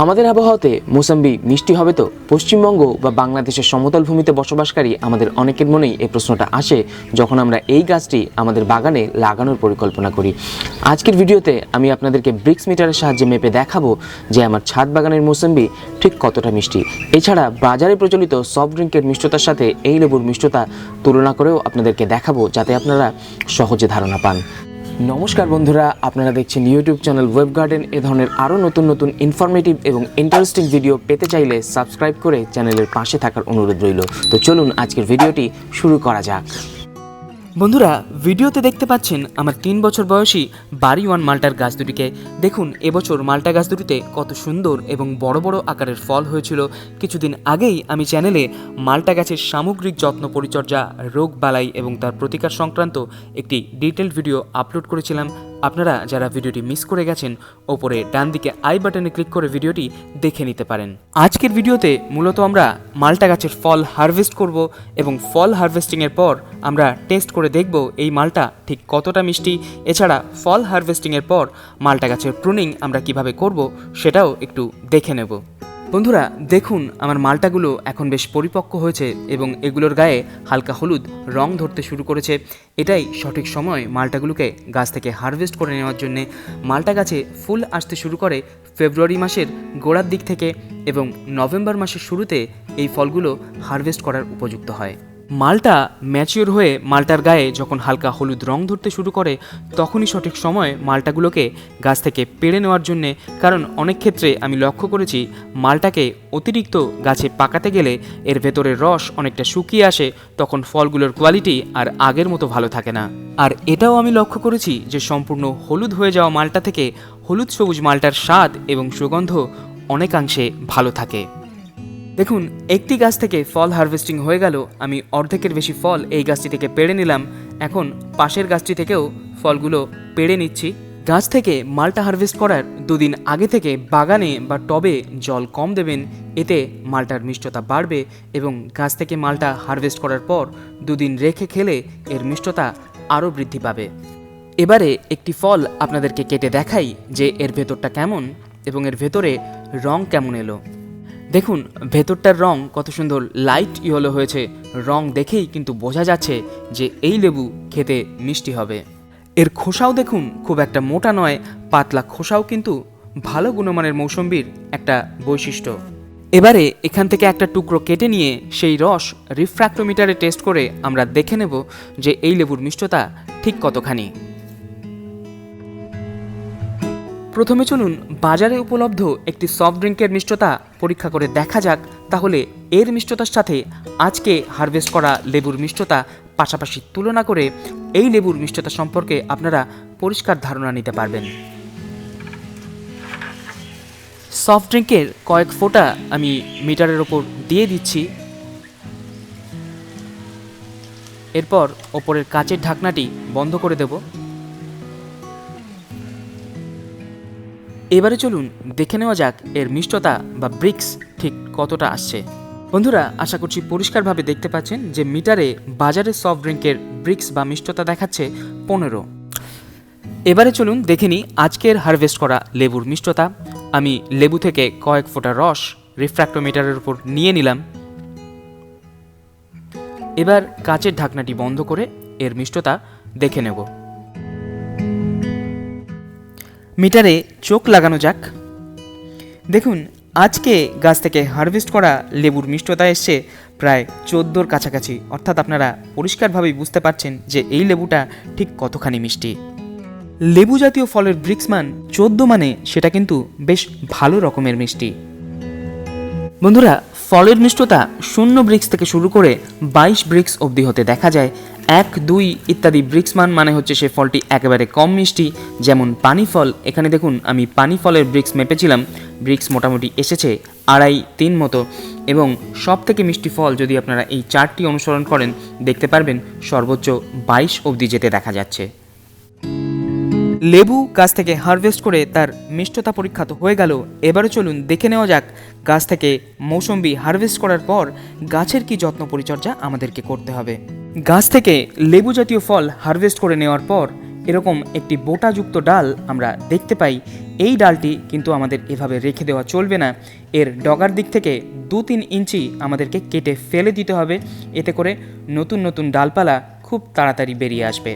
আমাদের আবহাওয়াতে মুসাম্বি মিষ্টি হবে তো? পশ্চিমবঙ্গ বা বাংলাদেশের সমতল ভূমিতে বসবাসকারী আমাদের অনেকের মনেই এই প্রশ্নটা আসে যখন আমরা এই গাছটি আমাদের বাগানে লাগানোর পরিকল্পনা করি। আজকের ভিডিওতে আমি আপনাদেরকে ব্রিক্স মিটারের সাহায্যে মেপে দেখাবো যে আমার ছাদ বাগানের মুসাম্বি ঠিক কতটা মিষ্টি। এছাড়া বাজারে প্রচলিত সফট ড্রিঙ্কের মিষ্টতার সাথে এই লেবুর মিষ্টতা তুলনা করেও আপনাদেরকে দেখাবো, যাতে আপনারা সহজে ধারণা পান। নমস্কার বন্ধুরা, আপনারা দেখছেন ইউটিউব চ্যানেল ওয়েবগার্ডেন। এ ধরনের আরও নতুন নতুন ইনফরমেটিভ এবং ইন্টারেস্টিং ভিডিও পেতে চাইলে সাবস্ক্রাইব করে চ্যানেলের পাশে থাকার অনুরোধ রইল। তো চলুন আজকের ভিডিওটি শুরু করা যাক। বন্ধুরা, ভিডিওতে দেখতে পাচ্ছেন আমার 3 বছর বয়সী বারি ওয়ান মাল্টার গাছ দুটিকে। দেখুন এবছর মাল্টা গাছ দুটিতে কত সুন্দর এবং বড় বড় আকারের ফল হয়েছিল। কিছুদিন আগেই আমি চ্যানেলে মাল্টা গাছের সামগ্রিক যত্ন, পরিচর্যা, রোগ বালাই এবং তার প্রতিকার সংক্রান্ত একটি ডিটেলড ভিডিও আপলোড করেছিলাম। আপনারা যারা ভিডিওটি মিস করে গেছেন, ওপরে ডান দিকে আই বাটনে ক্লিক করে ভিডিওটি দেখে নিতে পারেন। আজকের ভিডিওতে মূলত আমরা মাল্টা গাছের ফল হারভেস্ট করব এবং ফল হারভেস্টিংয়ের পর আমরা টেস্ট করে দেখব এই মালটা ঠিক কতটা মিষ্টি। এছাড়া ফল হারভেস্টিংয়ের পর মাল্টা গাছের প্রুনিং আমরা কিভাবে করব সেটাও একটু দেখে নেব। বন্ধুরা দেখুন, আমার মালটাগুলো এখন বেশ পরিপক্ক হয়েছে এবং এগুলোর গায়ে হালকা হলুদ রং ধরতে শুরু করেছে। এটাই সঠিক সময় মালটাগুলোকে গাছ থেকে হারভেস্ট করে নেওয়ার জন্যে। মালটা গাছে ফুল আসতে শুরু করে ফেব্রুয়ারি মাসের গোড়ার দিক থেকে এবং নভেম্বর মাসের শুরুতে এই ফলগুলো হারভেস্ট করার উপযুক্ত হয়। মালটা ম্যাচিওর হয়ে মালটার গায়ে যখন হালকা হলুদ রং ধরতে শুরু করে, তখনই সঠিক সময় মালটাগুলোকে গাছ থেকে পেড়ে নেওয়ার জন্যে। কারণ অনেক ক্ষেত্রে আমি লক্ষ্য করেছি মালটাকে অতিরিক্ত গাছে পাকাতে গেলে এর ভেতরের রস অনেকটা শুকিয়ে আসে, তখন ফলগুলোর কোয়ালিটি আর আগের মতো ভালো থাকে না। আর এটাও আমি লক্ষ্য করেছি যে সম্পূর্ণ হলুদ হয়ে যাওয়া মালটা থেকে হলুদ সবুজ মালটার স্বাদ এবং সুগন্ধ অনেকাংশে ভালো থাকে। দেখুন, একটি গাছ থেকে ফল হারভেস্টিং হয়ে গেল। আমি অর্ধেকের বেশি ফল এই গাছটি থেকে পেড়ে নিলাম। এখন পাশের গাছটি থেকেও ফলগুলো পেড়ে নিচ্ছি। গাছ থেকে মালটা হারভেস্ট করার 2 দিন আগে থেকে বাগানে বা টবে জল কম দেবেন, এতে মালটার মিষ্টতা বাড়বে এবং গাছ থেকে মালটা হারভেস্ট করার পর 2 দিন রেখে খেলে এর মিষ্টতা আরও বৃদ্ধি পাবে। এবারে একটি ফল আপনাদেরকে কেটে দেখাই যে এর ভেতরটা কেমন এবং এর ভেতরে রং কেমন এলো। দেখুন, ভেতরটার রং কত সুন্দর লাইট ইয়েলো হয়েছে। রং দেখেই কিন্তু বোঝা যাচ্ছে যে এই লেবু খেতে মিষ্টি হবে। এর খোসাও দেখুন খুব একটা মোটা নয়, পাতলা খোসাও কিন্তু ভালো গুণমানের মৌসম্বির একটা বৈশিষ্ট্য। এবারে এখান থেকে একটা টুকরো কেটে নিয়ে সেই রস রিফ্র্যাক্টোমিটারে টেস্ট করে আমরা দেখে নেব যে এই লেবুর মিষ্টতা ঠিক কতখানি। প্রথমে চলুন বাজারে উপলব্ধ একটি সফট ড্রিঙ্কের মিষ্টতা পরীক্ষা করে দেখা যাক। তাহলে এর মিষ্টতার সাথে আজকে হারভেস্ট করা লেবুর মিষ্টতা পাশাপাশি তুলনা করে এই লেবুর মিষ্টতা সম্পর্কে আপনারা পরিষ্কার ধারণা নিতে পারবেন। সফট ড্রিঙ্কের কয়েক ফোঁটা আমি মিটারের ওপর দিয়ে দিচ্ছি। এরপর ওপরের কাচের ঢাকনাটি বন্ধ করে দেব। এবারে চলুন দেখে নেওয়া যাক এর মিষ্টতা বা ব্রিক্স ঠিক কতটা আসছে। বন্ধুরা, আশা করছি পরিষ্কারভাবে দেখতে পাচ্ছেন যে মিটারে বাজারের সফট ড্রিঙ্কের ব্রিক্স বা মিষ্টতা দেখাচ্ছে 15। এবারে চলুন দেখে নিই আজকের হারভেস্ট করা লেবুর মিষ্টতা। আমি লেবু থেকে কয়েক ফোঁটা রস রিফ্র্যাক্টোমিটারের উপর নিয়ে নিলাম। এবার কাচের ঢাকনাটি বন্ধ করে এর মিষ্টতা দেখে নেব। মিটারে চোখ লাগানো যাক। দেখুন, আজকে গাছ থেকে হারভেস্ট করা লেবুর মিষ্টতা এসছে প্রায় 14-র কাছাকাছি। অর্থাৎ আপনারা পরিষ্কারভাবেই বুঝতে পারছেন যে এই লেবুটা ঠিক কতখানি মিষ্টি। লেবু জাতীয় ফলের ব্রিক্স মান 14 মানে সেটা কিন্তু বেশ ভালো রকমের মিষ্টি। বন্ধুরা, ফলের মিষ্টতা 0 ব্রিক্স থেকে শুরু করে 22 ব্রিক্স অবধি হতে দেখা যায়। 1, 2 ইত্যাদি ব্রিক্স মান মানে হচ্ছে সে ফলটি একেবারে কম মিষ্টি। যেমন পানি ফল, এখানে দেখুন আমি পানি ফলের ব্রিক্স মেপেছিলাম, ব্রিক্স মোটামুটি এসেছে 2.5-3 মতো। এবং সব থেকে মিষ্টি ফল যদি আপনারা এই চার্টটি অনুসরণ করেন দেখতে পারবেন সর্বোচ্চ 22 অবধি যেতে দেখা যাচ্ছে। লেবু গাছ থেকে হারভেস্ট করে তার মিষ্টতা পরীক্ষা তো হয়ে গেল। এবারে চলুন দেখে নেওয়া যাক গাছ থেকে মৌসম্বি হারভেস্ট করার পর গাছের কি যত্ন পরিচর্যা আমাদেরকে করতে হবে। গাছ থেকে লেবু জাতীয় ফল হারভেস্ট করে নেওয়ার পর এরকম একটি বোটাযুক্ত ডাল আমরা দেখতে পাই। এই ডালটি কিন্তু আমাদের এভাবে রেখে দেওয়া চলবে না, এর ডগার দিক থেকে 2-3 ইঞ্চি আমাদেরকে কেটে ফেলে দিতে হবে, এতে করে নতুন নতুন ডালপালা খুব তাড়াতাড়ি বেরিয়ে আসবে।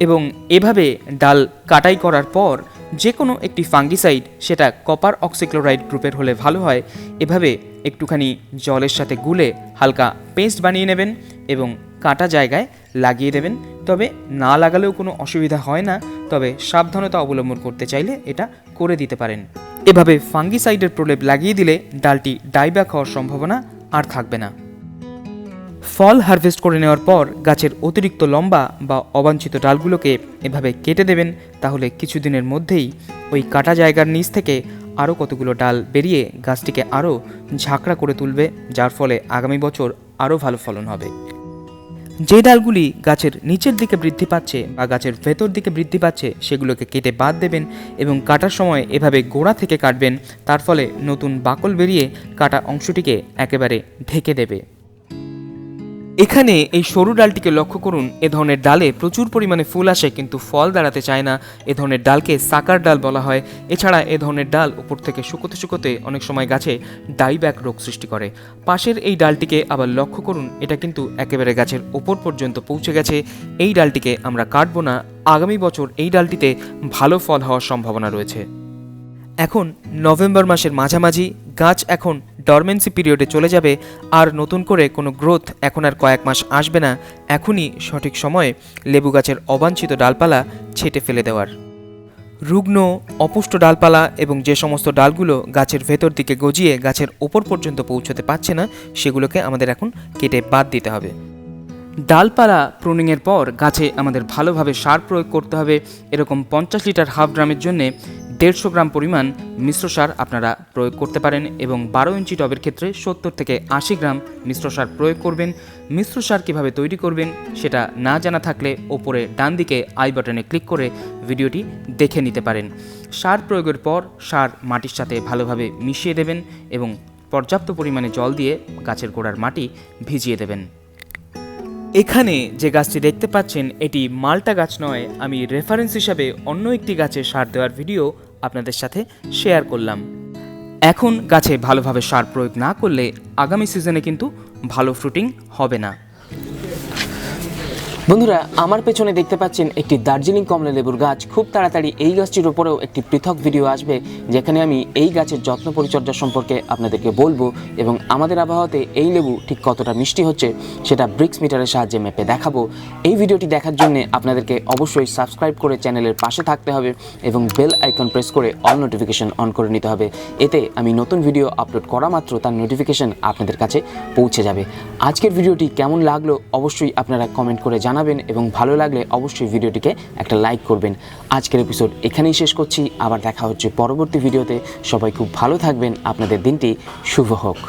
এবং এভাবে ডাল কাটাই করার পর যে কোনো একটি ফাঙ্গিসাইড, সেটা কপার অক্সিক্লোরাইড গ্রুপের হলে ভালো হয়, এভাবে একটুখানি জলের সাথে গুলে হালকা পেস্ট বানিয়ে নেবেন এবং কাটা জায়গায় লাগিয়ে দেবেন। তবে না লাগালেও কোনো অসুবিধা হয় না, তবে সাবধানতা অবলম্বন করতে চাইলে এটা করে দিতে পারেন। এভাবে ফাঙ্গিসাইডের প্রলেপ লাগিয়ে দিলে ডালটি ডাইব্যাক হওয়ার সম্ভাবনা আর থাকবে না। ফল হারভেস্ট করে নেওয়ার পর গাছের অতিরিক্ত লম্বা বা অবাঞ্ছিত ডালগুলোকে এভাবে কেটে দেবেন, তাহলে কিছুদিনের মধ্যেই ওই কাটা জায়গার নিচ থেকে আরও কতগুলো ডাল বেরিয়ে গাছটিকে আরও ঝাঁকড়া করে তুলবে, যার ফলে আগামী বছর আরও ভালো ফলন হবে। যে ডালগুলি গাছের নিচের দিকে বৃদ্ধি পাচ্ছে বা গাছের ভেতর দিকে বৃদ্ধি পাচ্ছে সেগুলোকে কেটে বাদ দেবেন এবং কাটার সময় এভাবে গোড়া থেকে কাটবেন, তার ফলে নতুন বাকল বেরিয়ে কাটা অংশটিকে একেবারে ঢেকে দেবে। এখানে এই সরু ডালটিকে লক্ষ্য করুন, এ ধরনের ডালে প্রচুর পরিমাণে ফুল আসে কিন্তু ফল দাঁড়াতে চায় না, এ ধরনের ডালকে সাকার ডাল বলা হয়। এছাড়া এ ধরনের ডাল উপর থেকে শুকোতে শুকোতে অনেক সময় গাছে ডাইব্যাক রোগ সৃষ্টি করে। পাশের এই ডালটিকে আবার লক্ষ্য করুন, এটা কিন্তু একেবারে গাছের ওপর পর্যন্ত পৌঁছে গেছে। এই ডালটিকে আমরা কাটবো না, আগামী বছর এই ডালটিতে ভালো ফল হওয়ার সম্ভাবনা রয়েছে। এখন নভেম্বর মাসের মাঝামাঝি, গাছ এখন ডরমেন্সি পিরিয়ডে চলে যাবে, আর নতুন করে কোনো গ্রোথ এখন আর কয়েক মাস আসবে না। এখনই সঠিক সময়ে লেবু গাছের অবাঞ্ছিত ডালপালা ছেঁটে ফেলে দেওয়ার। রুগ্ন অপুষ্ট ডালপালা এবং যে সমস্ত ডালগুলো গাছের ভেতর দিকে গজিয়ে গাছের ওপর পর্যন্ত পৌঁছতে পারছে না, সেগুলোকে আমাদের এখন কেটে বাদ দিতে হবে। ডালপালা প্রুনিংয়ের পর গাছে আমাদের ভালোভাবে সার প্রয়োগ করতে হবে। এরকম 50 লিটার হাফ ড্রামের জন্যে 150 গ্রাম পরিমাণ মিশ্র সার আপনারা প্রয়োগ করতে পারেন এবং 12 ইঞ্চি টবের ক্ষেত্রে 70 থেকে 80 গ্রাম মিশ্র সার প্রয়োগ করবেন। মিশ্র সার কীভাবে তৈরি করবেন সেটা না জানা থাকলে ওপরে ডান দিকে আই বাটনে ক্লিক করে ভিডিওটি দেখে নিতে পারেন। সার প্রয়োগের পর সার মাটির সাথে ভালোভাবে মিশিয়ে দেবেন এবং পর্যাপ্ত পরিমাণে জল দিয়ে গাছের গোড়ার মাটি ভিজিয়ে দেবেন। এখানে যে গাছটি দেখতে পাচ্ছেন এটি মাল্টা গাছ নয়, আমি রেফারেন্স হিসাবে অন্য একটি গাছে সার দেওয়ার ভিডিও আপনাদের সাথে শেয়ার করলাম। এখন গাছে ভালোভাবে সার প্রয়োগ না করলে আগামী সিজনে কিন্তু ভালো ফ্রুটিং হবে না। বন্ধুরা, আমার পেছনে দেখতে পাচ্ছেন একটি দার্জিলিং কমলা লেবুর গাছ। খুব তাড়াতাড়ি এই গাছটির উপরেও একটি পৃথক ভিডিও আসবে, যেখানে আমি এই গাছের যত্ন পরিচর্যা সম্পর্কে আপনাদেরকে বলবো এবং আমাদের আবহাওয়াতে এই লেবু ঠিক কতটা মিষ্টি হচ্ছে সেটা ব্রিক্স মিটারের সাহায্যে মেপে দেখাবো। এই ভিডিওটি দেখার জন্য আপনাদেরকে অবশ্যই সাবস্ক্রাইব করে চ্যানেলের পাশে থাকতে হবে এবং বেল আইকন প্রেস করে অল নোটিফিকেশন অন করে নিতে হবে। এতে আমি নতুন ভিডিও আপলোড করা মাত্র তার নোটিফিকেশন আপনাদের কাছে পৌঁছে যাবে। আজকের ভিডিওটি কেমন লাগলো অবশ্যই আপনারা কমেন্ট করে জানাবেন এবং ভালো লাগলে অবশ্যই ভিডিওটিকে একটা লাইক করবেন। আজকের এপিসোড এখানেই শেষ করছি, আবার দেখা হচ্ছে পরবর্তী ভিডিওতে। সবাই খুব ভালো থাকবেন, আপনাদের দিনটি শুভ হোক।